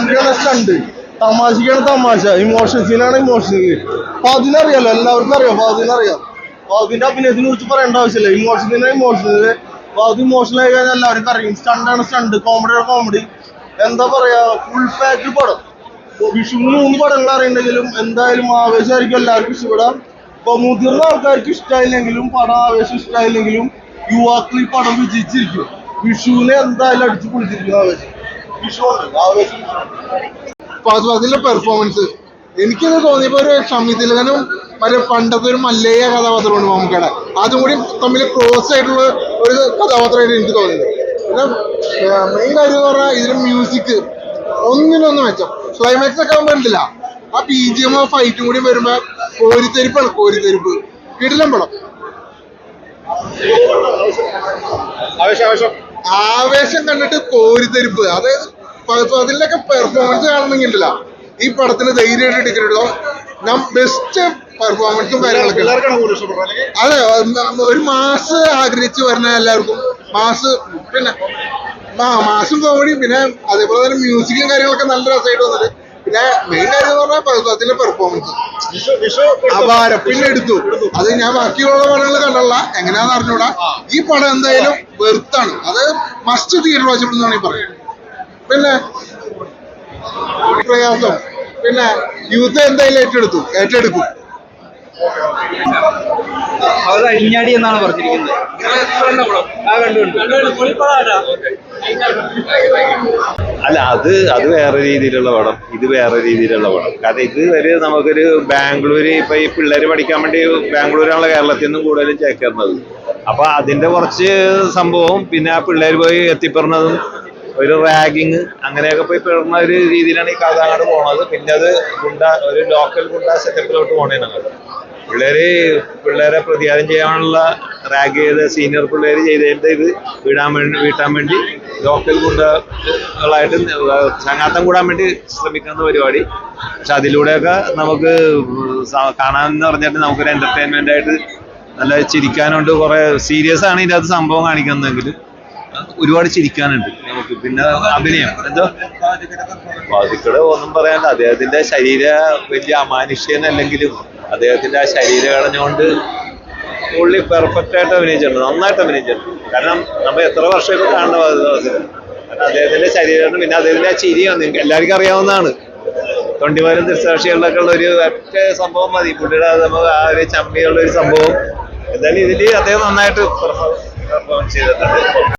സ്റ്റണ്ടിനാണ് stunt, തമാശക്കാണ് തമാശ, emotion സീനാണ് emotion scene. ഫഹദിനറിയാലോ, എല്ലാവർക്കും അറിയാം, ഫഹദിനറിയാം. ഫഹദിന്റെ അഭിനയത്തിനെ കുറിച്ച് പറയേണ്ട ആവശ്യമില്ല. ഇമോഷൻ സീനാണ് ഇമോഷണൽ. ഫഹദ് ഇമോഷണൽ ആയി കഴിഞ്ഞാൽ എല്ലാവർക്കും അറിയും. സ്റ്റണ്ടാണ് സ്റ്റണ്ട്, കോമഡിയാണ് കോമഡി. എന്താ പറയാ, ഫുൾ പാക്ക് പടം. വിഷുവിന് 3 പടങ്ങൾ അറിയണ്ടെങ്കിലും എന്തായാലും ആവേശമായിരിക്കും എല്ലാവർക്കും ഇഷ്ടപ്പെടാം. ഇപ്പൊ മുതിർന്ന ആൾക്കാർക്ക് ഇഷ്ടമായില്ലെങ്കിലും പടം ആവേശം ഇഷ്ടമായില്ലെങ്കിലും യുവാക്കൾ ഈ പടം വിജയിച്ചിരിക്കും. വിഷുവിനെ എന്തായാലും അടിച്ചു പൊളിച്ചിരിക്കും ആവേശം. ആവേശം അതിലെ പെർഫോമൻസ് എനിക്കിത് തോന്നിയപ്പോ ഒരു ഷമീതിലകനും മറ്റേ പണ്ടത്തെ ഒരു മല്ലയ്യ കഥാപാത്രമുണ്ട് മമ്മൂക്കയുടെ, അതും കൂടി തമ്മിൽ ക്ലോസ് ആയിട്ടുള്ള ഒരു കഥാപാത്രമായിട്ട് എനിക്ക് തോന്നിയത്. പിന്നെ മെയിൻ കാര്യം എന്ന് പറഞ്ഞാൽ ഇതിന് മ്യൂസിക് ഒന്നിനൊന്നും മെച്ചം. ക്ലൈമാക്സ് ഒക്കെ ആകുമ്പോൾ ഉണ്ടല്ല, ആ BGM ഫൈറ്റും കൂടി വരുമ്പോ കോരിത്തെരിപ്പാണ്, കോരിത്തെരിപ്പ്. കിടിലം പടം. ആവേശം കണ്ടിട്ട് കോരിത്തെരിപ്പ്. അതായത് അതിലൊക്കെ പെർഫോമൻസ് കാണണമെങ്കിൽ ഉണ്ടല്ല, ഈ പടത്തിന് ധൈര്യമായിട്ട് ടിക്കറ്റ് ബെസ്റ്റ് പെർഫോമൻസും കാര്യങ്ങളൊക്കെ. അതെ, ഒരു മാസ് ആഗ്രഹിച്ച് വരുന്ന എല്ലാവർക്കും മാസ്, പിന്നെ മാസും കോമഡി, പിന്നെ അതേപോലെ തന്നെ മ്യൂസിക്കും കാര്യങ്ങളൊക്കെ നല്ല രസമായിട്ട് വന്നിട്ട്. പിന്നെ മെയിൻ കാര്യം എന്ന് പറഞ്ഞാൽ അതിന്റെ പെർഫോമൻസ് അപാരം. പിന്നെ എടുത്തു അത് ഞാൻ ബാക്കിയുള്ള പടങ്ങൾ കണ്ടല്ല, എങ്ങനെയാന്ന് അറിഞ്ഞൂടാ. ഈ പടം എന്തായാലും വെറുത്താണ്, അത് മസ്റ്റ് തിയേറ്റർ വാച്ചബിൾ എന്നാണ് ഈ പറയുന്നത്. പിന്നെ പ്രയാസം, പിന്നെ യൂത്ത് എന്തായാലും ഏറ്റെടുക്കും. അത് അഴിഞ്ഞാടി എന്നാണ് പറഞ്ഞിരിക്കുന്നത്. അല്ല, അത് വേറെ രീതിയിലുള്ള പടം, ഇത് വേറെ രീതിയിലുള്ള പടം. കാരണം ഇത് വരെ നമുക്കൊരു ബാംഗ്ലൂര്, ഇപ്പൊ ഈ പിള്ളേര് പഠിക്കാൻ വേണ്ടി ബാംഗ്ലൂരാണല്ലോ കേരളത്തിൽ നിന്നും കൂടുതലും ചേക്കേറുന്നത്. അപ്പൊ അതിന്റെ കുറച്ച് സംഭവവും പിന്നെ ആ പിള്ളേർ പോയി എത്തിപ്പെടുന്നതും ഒരു റാഗിങ് അങ്ങനെയൊക്കെ പോയി പെടുന്ന ഒരു രീതിയിലാണ് ഈ കഥ അങ്ങോട്ട് പോണത്. പിന്നെ അത് ഒരു ലോക്കൽ ഗുണ്ട സെറ്റപ്പിലോട്ട് പോണേനാണ്. പിള്ളേരെ പ്രതികാരം ചെയ്യാനുള്ള റാഗ് ചെയ്ത സീനിയർ പിള്ളേർ ചെയ്തതിന്റെ ഇത് വീട്ടാൻ വേണ്ടി ലോക്കൽ ഗുണ്ടകളായിട്ട് ചങ്ങാത്തം കൂടാൻ വേണ്ടി ശ്രമിക്കുന്ന പരിപാടി. പക്ഷെ അതിലൂടെയൊക്കെ നമുക്ക് കാണാമെന്ന് പറഞ്ഞിട്ട് നമുക്കൊരു എന്റർടൈൻമെന്റ് ആയിട്ട് നല്ല ചിരിക്കാനുണ്ട്. കുറെ സീരിയസ് ആണ് ഇതിൻ്റെ അകത്ത് സംഭവം കാണിക്കുന്നതെങ്കിൽ ഒരുപാട് ചിരിക്കാനുണ്ട് നമുക്ക്. പിന്നെ അഭിനയം എന്തോ ബാധിക്കടെ ഒന്നും പറയാനില്ല. അദ്ദേഹത്തിന്റെ ശരീര വലിയ അമാനുഷ്യനല്ലെങ്കിലും അദ്ദേഹത്തിന്റെ ആ ശരീരഘടന കൊണ്ട് പുള്ളി പെർഫെക്റ്റ് ആയിട്ട് അഭിനയിച്ചിട്ടുണ്ട്, നന്നായിട്ട് അഭിനയിച്ചിട്ടുണ്ട്. കാരണം നമ്മൾ എത്ര വർഷം ഇപ്പൊ കാണുന്ന കാരണം അദ്ദേഹത്തിന്റെ ശരീരം, പിന്നെ അദ്ദേഹത്തിന്റെ ആ ചിരിയാണ് എല്ലാവർക്കും അറിയാവുന്നതാണ്. തൊണ്ടിമാരും ദൃക്സാക്ഷികളിലൊക്കെ ഉള്ള ഒരു ഒറ്റ സംഭവം മതി പുള്ളിയുടെ നമുക്ക് ആ ഒരു ചമ്മിയുള്ള ഒരു സംഭവം. എന്തായാലും ഇതില് അദ്ദേഹം നന്നായിട്ട് പെർഫോം ചെയ്തിട്ടുണ്ട്.